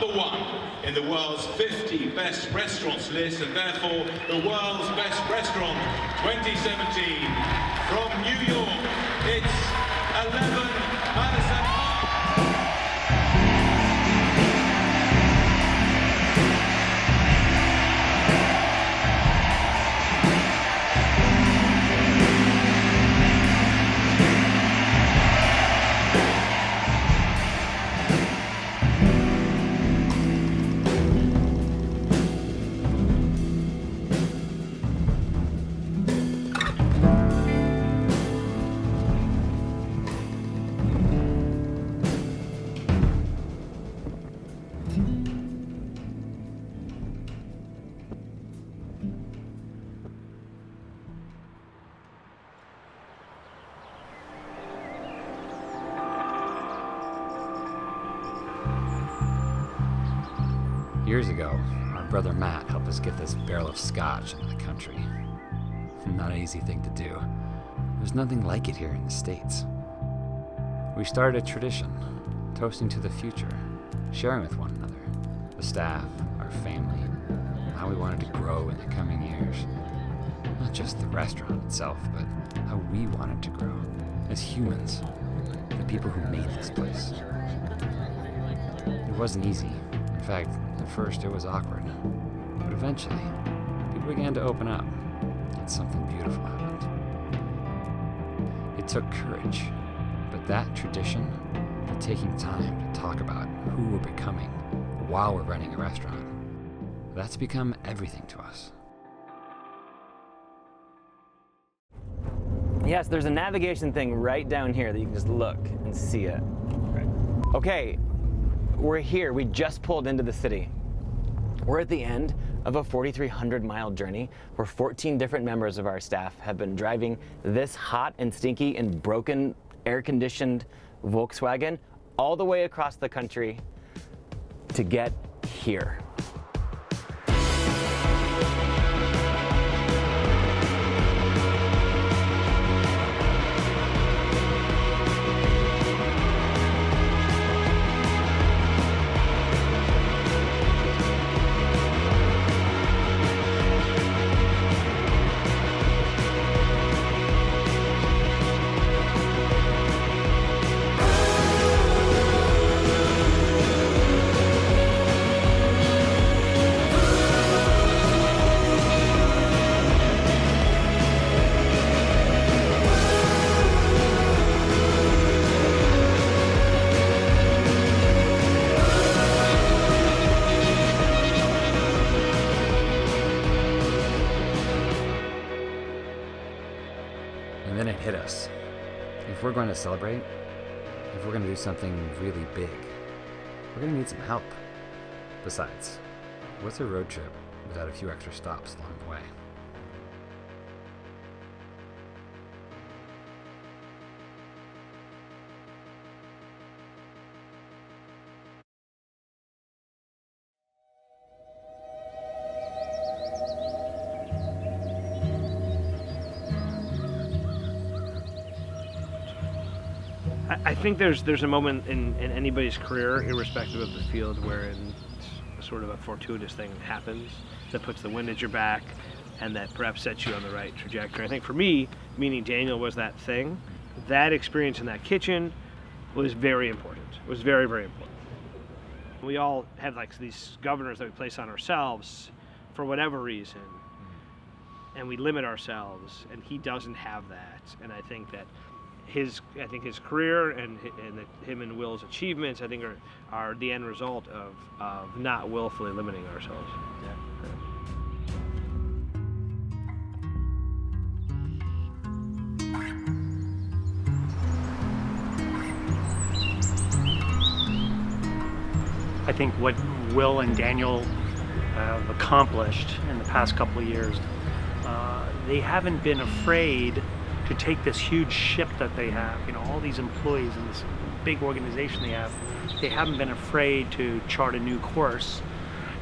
#1 in the world's 50 best restaurants list, and therefore the world's best restaurant 2017 from New York. It's 11 Madison Park. Years ago, our brother Matt helped us get this barrel of scotch into the country. Not an easy thing to do. There's nothing like it here in the States. We started a tradition, toasting to the future, sharing with one another, the staff, our family, how we wanted to grow in the coming years. Not just the restaurant itself, but how we wanted to grow as humans, the people who made this place. It wasn't easy. In fact, at first it was awkward, but eventually people began to open up and something beautiful happened. It took courage, but that tradition, the taking time to talk about who we're becoming while we're running a restaurant, that's become everything to us. Yes, there's a navigation thing right down here that you can just look and see it. Right. Okay, we're here. We just pulled into the city. We're at the end of a 4,300 mile journey where 14 different members of our staff have been driving this hot and stinky and broken air-conditioned Volkswagen all the way across the country to get here. And then it hit us. If we're going to celebrate, if we're going to do something really big, we're going to need some help. Besides, what's a road trip without a few extra stops along the way? I think there's a moment in anybody's career, irrespective of the field, wherein sort of a fortuitous thing happens that puts the wind at your back and that perhaps sets you on the right trajectory. I think for me, meeting Daniel was that thing. That experience in that kitchen was very important. It was very, very important. We all have like these governors that we place on ourselves for whatever reason, and we limit ourselves, and he doesn't have that. And I think that his career and him and Will's achievements, I think, are the end result of not willfully limiting ourselves. Yeah. I think what Will and Daniel have accomplished in the past couple of years, they haven't been afraid to take this huge ship that they have, all these employees and this big organization they haven't been afraid to chart a new course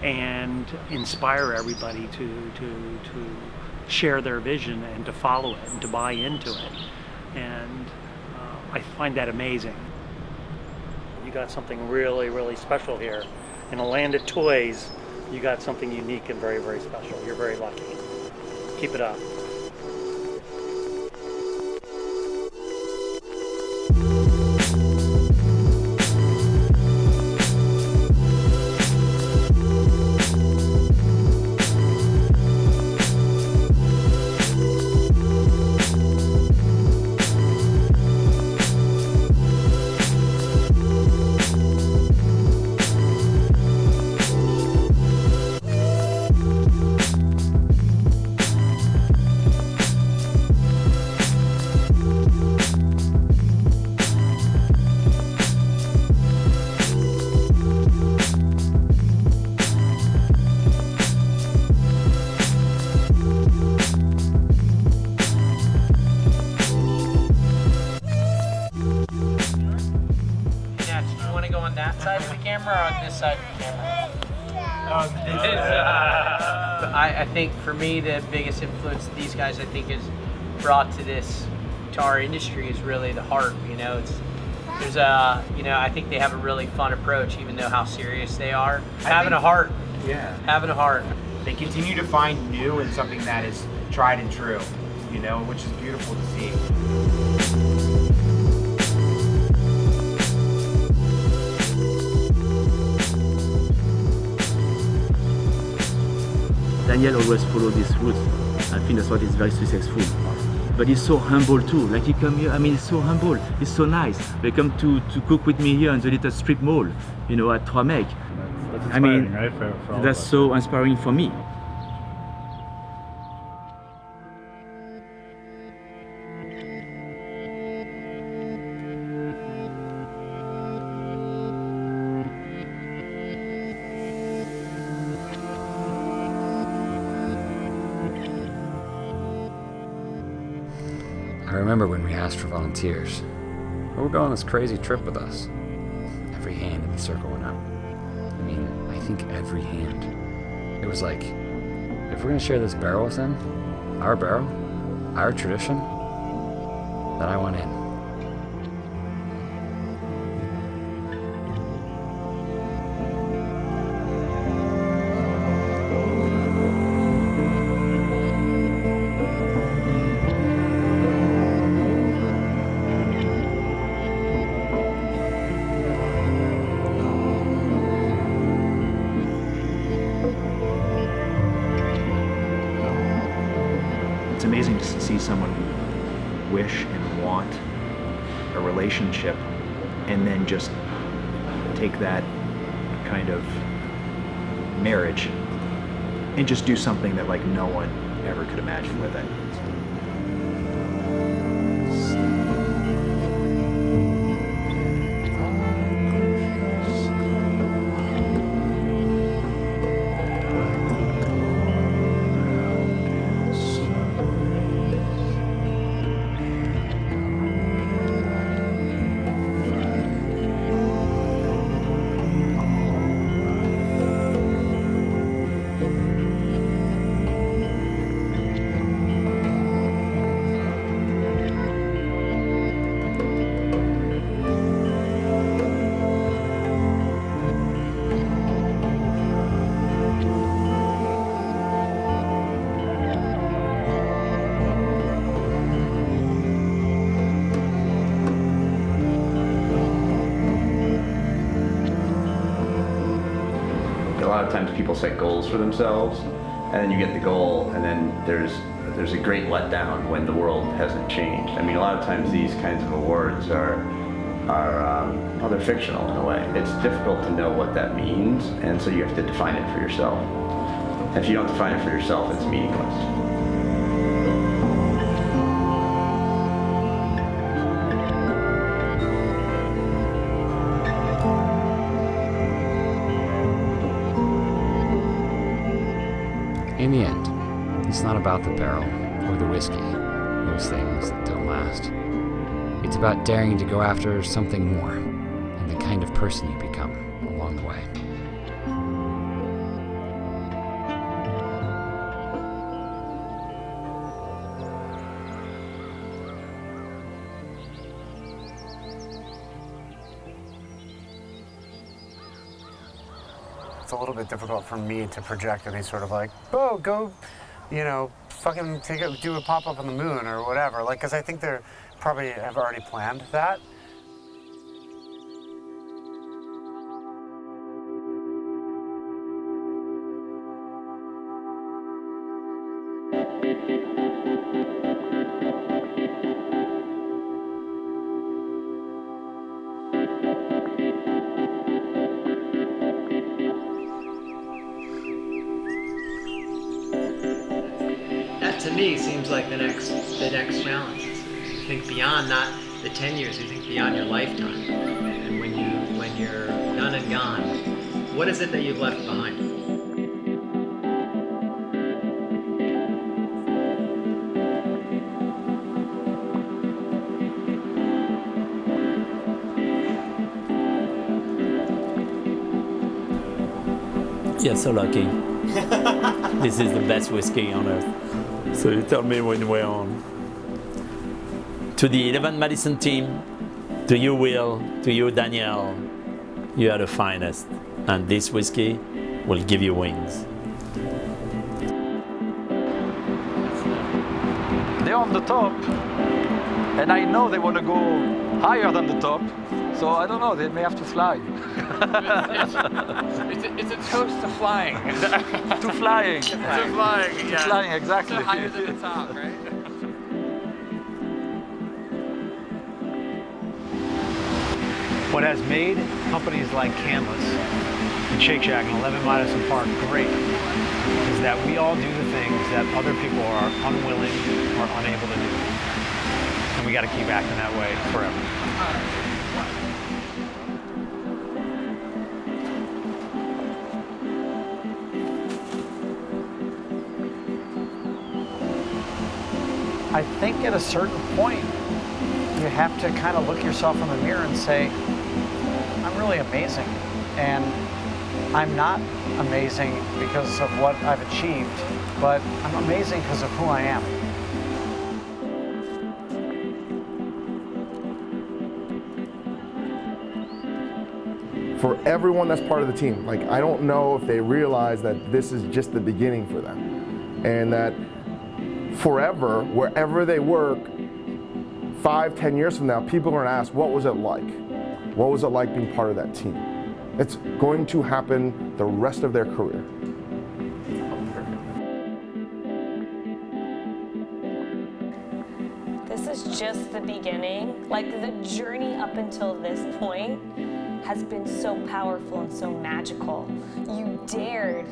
and inspire everybody to share their vision and to follow it and to buy into it. And I find that amazing. You got something really, really special here, in a land of toys, you got something unique and very, very special. You're very lucky. Keep it up. Side of the camera or on this side of the camera? I think for me the biggest influence these guys I think is brought to this to our industry is really the heart. You know, there's a I think they have a really fun approach even though how serious they are. Having a heart. Yeah. Having a heart. They continue to find new and something that is tried and true, you know, which is beautiful to see. Daniel always follow this route. I think that's what is very successful. But he's so humble too. Like he come here, I mean, he's so humble. He's so nice. They come to cook with me here in the little strip mall, you know, at Trois-Mecs. That's inspiring, right? For all That's of us. so inspiring for me. I remember when we asked for volunteers. Who would go on this crazy trip with us? Every hand in the circle went up. I mean, I think every hand. It was like, if we're gonna share this barrel with them, our barrel, our tradition, then I want in. It's amazing to see someone wish and want a relationship and then just take that kind of marriage and just do something that like no one ever could imagine with it. A lot of times people set goals for themselves, and then you get the goal, and then there's a great letdown when the world hasn't changed. I mean, a lot of times these kinds of awards are well, they're fictional in a way. It's difficult to know what that means, and so you have to define it for yourself. And if you don't define it for yourself, it's meaningless. In the end, it's not about the barrel or the whiskey, those things that don't last. It's about daring to go after something more and the kind of person you become along the way. it's a little bit difficult for me to project any sort of like, oh, go, you know, fucking do a pop-up on the moon or whatever. Like, because I think they're probably have already planned that. That to me seems like the next challenge. You think beyond not the 10 years, you think beyond your lifetime. And when you're done and gone, what is it that you've left behind? You're so lucky. This is the best whiskey on earth. So you tell me when we're on. To the 11 Madison team, to you Will, to you Danielle, you are the finest. And this whiskey will give you wings. They're on the top, and I know they want to go higher than the top, so I don't know, they may have to fly. It's a toast to flying. To flying. To flying, yeah. To flying, exactly. So higher than the top, right? What has made companies like Canlis and Shake Shack and 11 Madison Park great is that we all do the things that other people are unwilling or unable to do. And we got to keep acting that way forever. I think at a certain point, you have to kind of look yourself in the mirror and say, I'm really amazing. And I'm not amazing because of what I've achieved, but I'm amazing because of who I am. For everyone that's part of the team, like, I don't know if they realize that this is just the beginning for them. And that forever, wherever they work, 5-10 years from now, people are going to ask, what was it like? What was it like being part of that team? It's going to happen the rest of their career. This is just the beginning. Like, the journey up until this point has been so powerful and so magical. You dared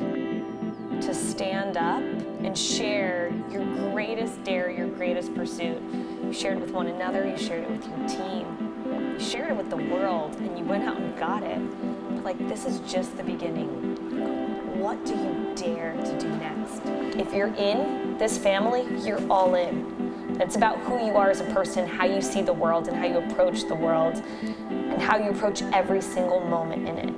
to stand up and share your greatest dare, your greatest pursuit. You shared it with one another, you shared it with your team, you shared it with the world, and you went out and got it. But like, this is just the beginning. What do you dare to do next? If you're in this family, you're all in. It's about who you are as a person, how you see the world and how you approach the world, and how you approach every single moment in it.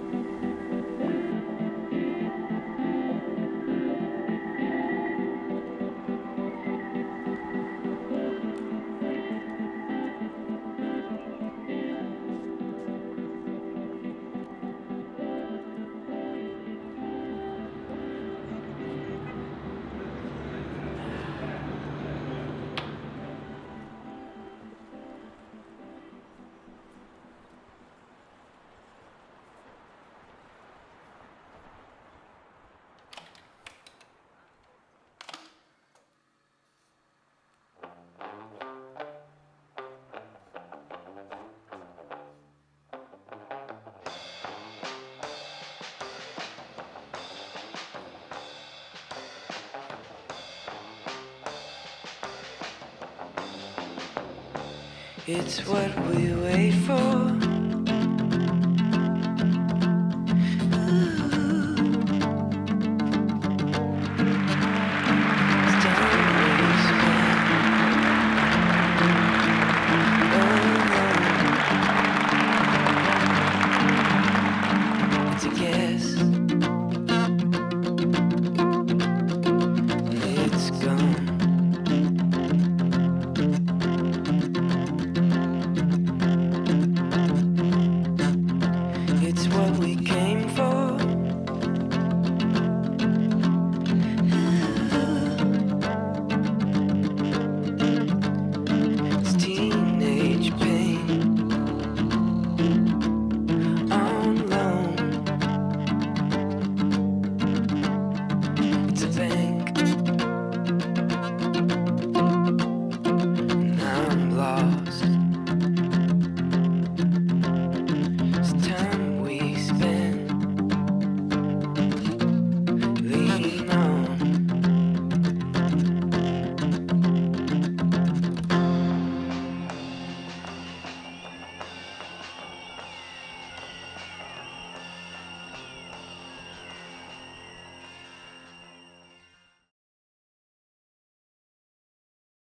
It's what we wait for.